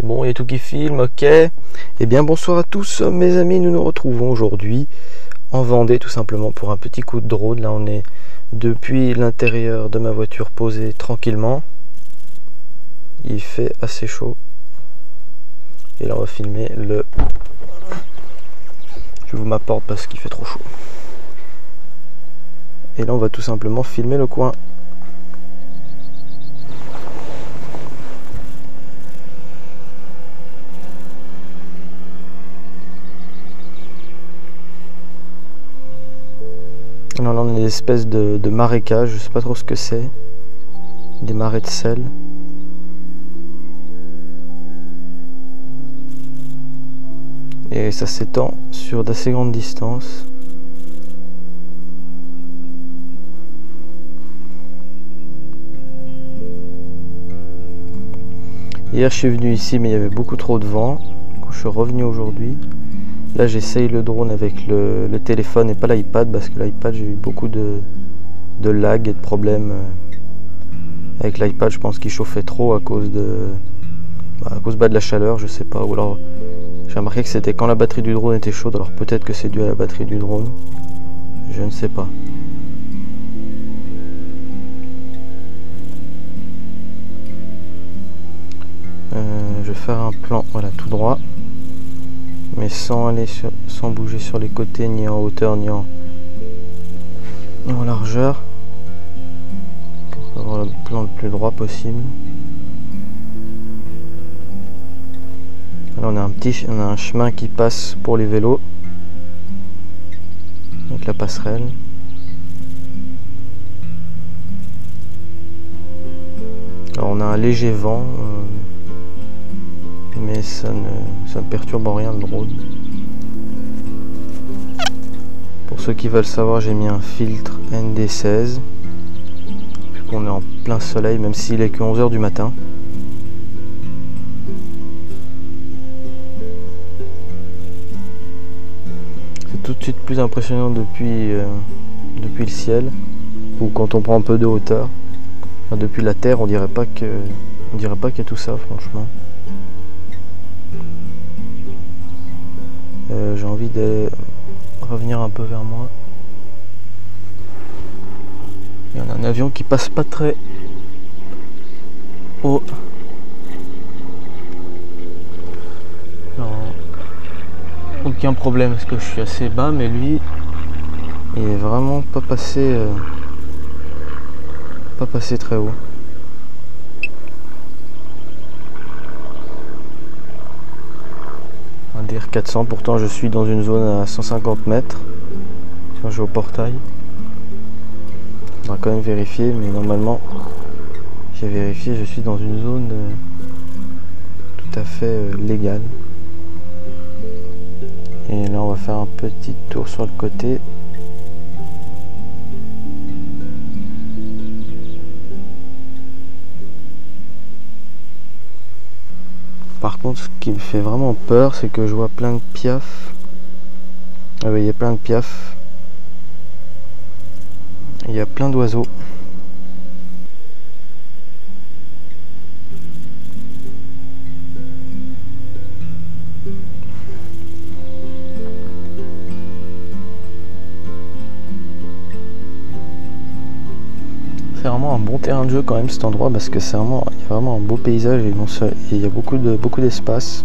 Bon, il y a tout qui filme, ok. Eh bien, bonsoir à tous mes amis, nous nous retrouvons aujourd'hui en Vendée tout simplement pour un petit coup de drone. Là, on est depuis l'intérieur de ma voiture posée tranquillement. Il fait assez chaud. Et là, on va filmer le... Je vous m'apporte parce qu'il fait trop chaud. Et là, on va tout simplement filmer le coin. Alors là, on a des espèces de marécages, je sais pas trop ce que c'est. Des marais de sel. Et ça s'étend sur d'assez grandes distances. Hier je suis venu ici mais il y avait beaucoup trop de vent. Du coup je suis revenu aujourd'hui. Là j'essaye le drone avec le téléphone et pas l'iPad parce que l'iPad j'ai eu beaucoup de lag et de problèmes. Avec l'iPad je pense qu'il chauffait trop à cause de la chaleur, je sais pas. Ou alors j'ai remarqué que c'était quand la batterie du drone était chaude, alors peut-être que c'est dû à la batterie du drone. Je ne sais pas. Je vais faire un plan, voilà, tout droit, mais sans bouger sur les côtés, ni en hauteur, ni en largeur, pour avoir le plan le plus droit possible. Là, on a un chemin qui passe pour les vélos, avec la passerelle. Alors on a un léger vent. Mais ça ne perturbe en rien le drone. Pour ceux qui veulent savoir, j'ai mis un filtre ND16 vu qu'on est en plein soleil, même s'il est que 11 h du matin. C'est tout de suite plus impressionnant depuis le ciel, ou quand on prend un peu de hauteur. Enfin, depuis la terre, on dirait pas qu'il y a tout ça, franchement. J'ai envie de revenir un peu vers moi. Il y en a un avion qui passe pas très haut. Non, aucun problème parce que je suis assez bas, mais lui il est vraiment pas passé très haut. Un DR400, pourtant je suis dans une zone à 150 mètres. Quand je vais au portail, on va quand même vérifier, mais normalement j'ai vérifié, je suis dans une zone tout à fait légale. Et là on va faire un petit tour sur le côté. Par contre, ce qui me fait vraiment peur, c'est que je vois plein de piafs. Ah oui, il y a plein de piafs. Il y a plein d'oiseaux. C'est vraiment un bon terrain de jeu quand même cet endroit parce que il y a vraiment un beau paysage et il y a beaucoup d'espace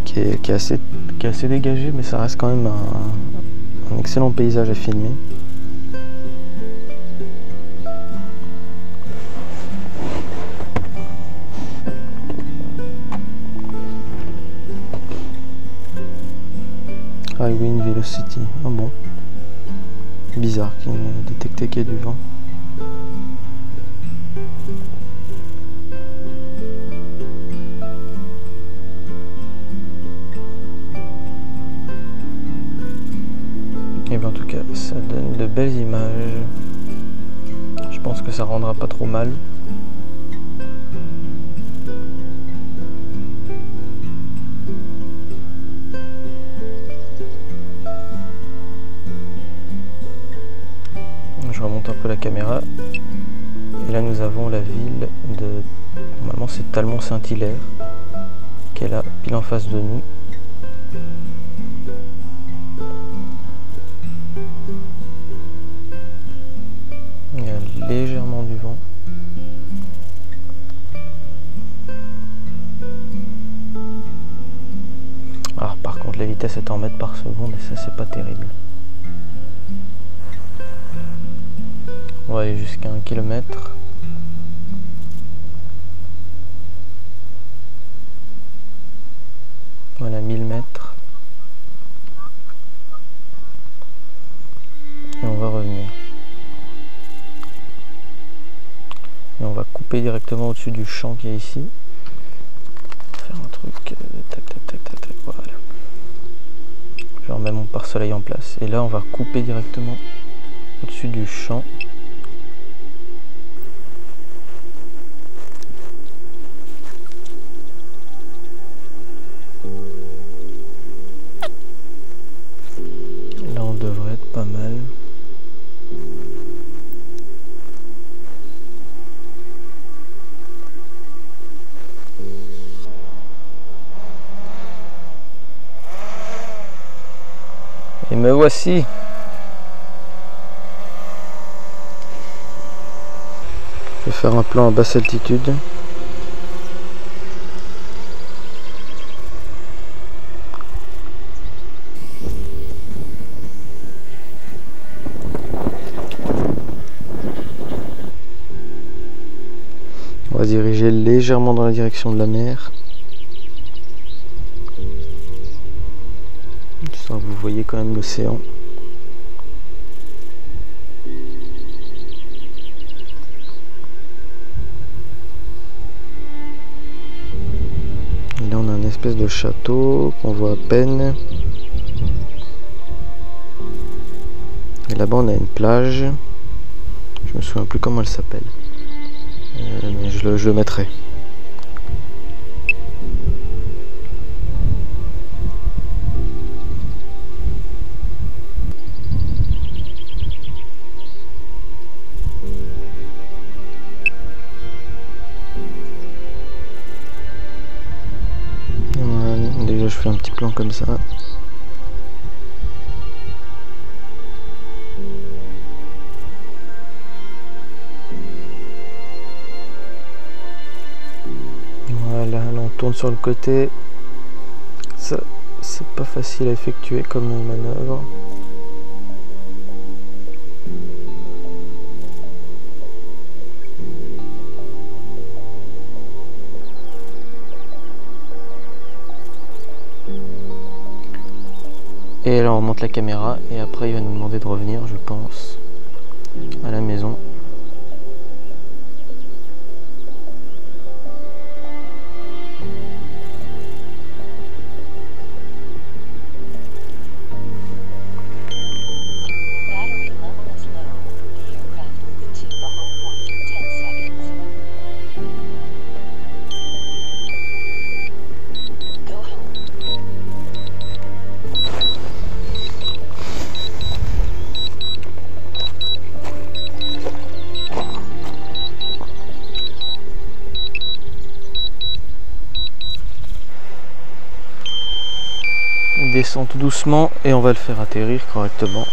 qui est assez dégagé, mais ça reste quand même un excellent paysage à filmer. High Wind Velocity, ah bon, bizarre qu'il ait détecté qu'il y a du vent. Et bien en tout cas ça donne de belles images. Je pense que ça rendra pas trop mal. Je remonte un peu la caméra. Et là nous avons la ville de... Normalement c'est Talmont-Saint-Hilaire. qui est là, pile en face de nous. Il y a légèrement du vent. Alors par contre la vitesse est en mètres par seconde et ça c'est pas terrible. On va aller jusqu'à 1 km. Voilà 1000 mètres. Et on va revenir. Et on va couper directement au-dessus du champ qui est ici. Faire un truc, tac tac tac tac tac, voilà. Je remets mon pare-soleil en place. Et là on va couper directement au-dessus du champ. Là on devrait être pas mal. Et me voici. Je vais faire un plan à basse altitude. On va diriger légèrement dans la direction de la mer. Vous voyez quand même l'océan. Là on a une espèce de château qu'on voit à peine. Et là-bas on a une plage. Je me souviens plus comment elle s'appelle. Mais je le mettrai. Déjà je fais un petit plan comme ça. Voilà, là on tourne sur le côté. Ça, c'est pas facile à effectuer comme manœuvre. Et là on remonte la caméra et après il va nous demander de revenir, je pense, à la maison. Il descend tout doucement et on va le faire atterrir correctement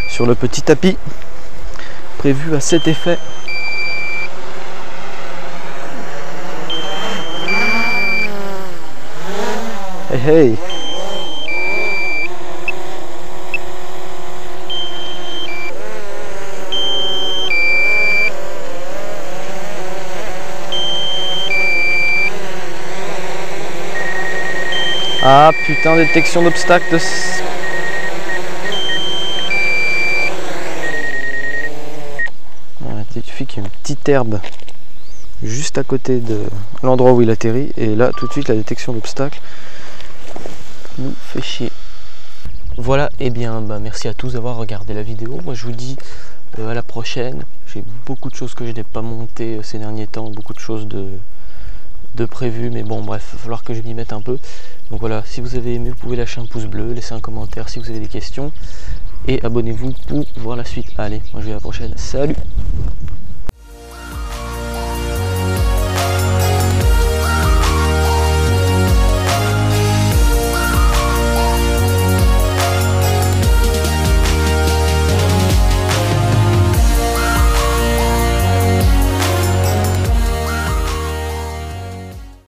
sur le petit tapis prévu à cet effet. Hey hey! Ah putain, détection d'obstacles. Voilà, il suffit qu'il y ait une petite herbe juste à côté de l'endroit où il atterrit et là tout de suite la détection d'obstacles nous fait chier. Voilà, et bien merci à tous d'avoir regardé la vidéo. Moi je vous dis à la prochaine. J'ai beaucoup de choses que je n'ai pas montées ces derniers temps, beaucoup de choses de prévues, mais bon bref, il va falloir que je m'y mette un peu. Donc voilà, si vous avez aimé, vous pouvez lâcher un pouce bleu, laisser un commentaire si vous avez des questions et abonnez-vous pour voir la suite. Allez, moi je vous dis à la prochaine, salut!